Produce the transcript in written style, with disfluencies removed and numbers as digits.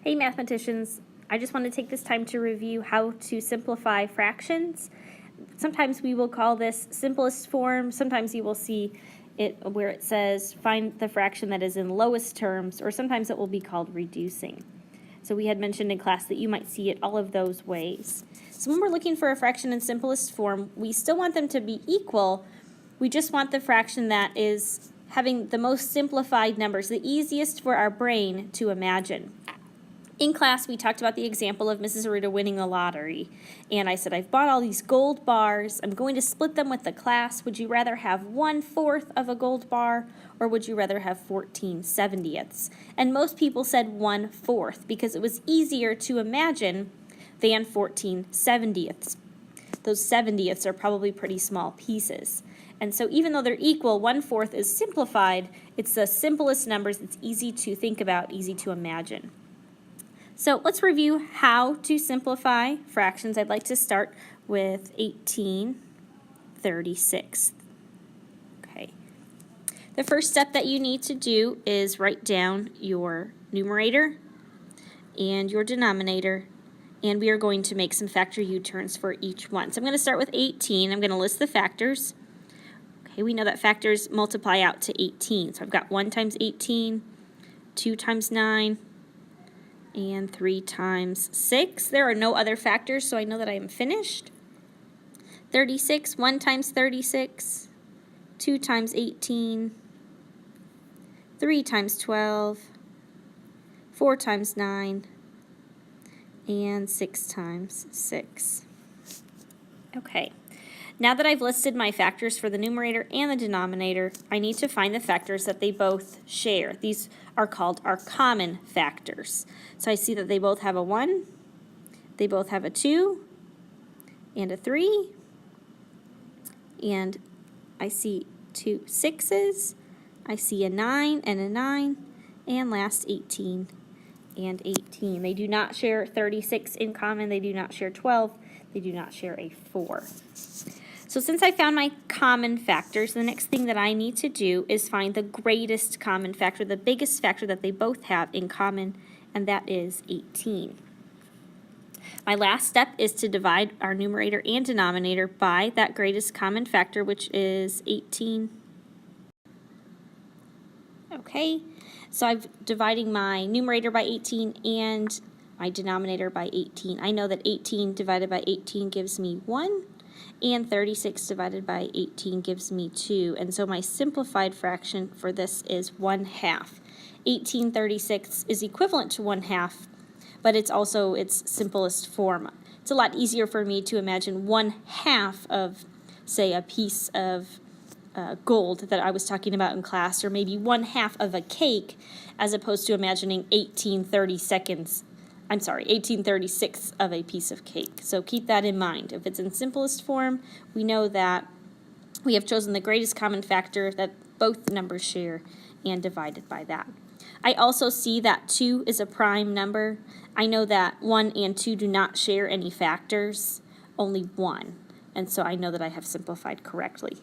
Hey mathematicians, I just want to take this time to review how to simplify fractions. Sometimes we will call this simplest form, sometimes you will see it where it says find the fraction that is in lowest terms, or sometimes it will be called reducing. So we had mentioned in class that you might see it all of those ways. So when we're looking for a fraction in simplest form, we still want them to be equal, we just want the fraction that is having the most simplified numbers, the easiest for our brain to imagine. In class, we talked about the example of Mrs. Arita winning the lottery, and I said, I've bought all these gold bars. I'm going to split them with the class. Would you rather have 1/4 of a gold bar, or would you rather have 14/70ths? And most people said 1/4 because it was easier to imagine than 14/70ths. Those 70ths are probably pretty small pieces. And so even though they're equal, 1/4 is simplified. It's the simplest numbers. It's easy to think about, easy to imagine. So let's review how to simplify fractions. I'd like to start with 18/36. Okay. The first step that you need to do is write down your numerator and your denominator, and we are going to make some factor U-turns for each one. So I'm going to start with 18. I'm going to list the factors. Okay, we know that factors multiply out to 18. So I've got 1 times 18, 2 times 9, and 3 times 6. There are no other factors, so I know that I am finished. 36, 1 times 36, 2 times 18, 3 times 12, 4 times 9, and 6 times 6. Okay. Now that I've listed my factors for the numerator and the denominator, I need to find the factors that they both share. These are called our common factors. So I see that they both have a 1, they both have a 2, and a 3, and I see 2 6s, I see a 9 and a 9, and last 18 and 18. They do not share 36 in common, they do not share 12, they do not share a 4. So since I found my common factors, the next thing that I need to do is find the greatest common factor, the biggest factor that they both have in common, and that is 18. My last step is to divide our numerator and denominator by that greatest common factor, which is 18. Okay, so I'm dividing my numerator by 18 and my denominator by 18. I know that 18 divided by 18 gives me 1. And 36 divided by 18 gives me 2. And so my simplified fraction for this is 1/2. 18/36 is equivalent to 1/2, but it's also its simplest form. It's a lot easier for me to imagine 1/2 of, say, a piece of gold that I was talking about in class, or maybe 1/2 of a cake, as opposed to imagining 18/36 of a piece of cake. So keep that in mind. If it's in simplest form, we know that we have chosen the greatest common factor that both numbers share and divided by that. I also see that 2 is a prime number. I know that 1 and 2 do not share any factors, only 1. And so I know that I have simplified correctly.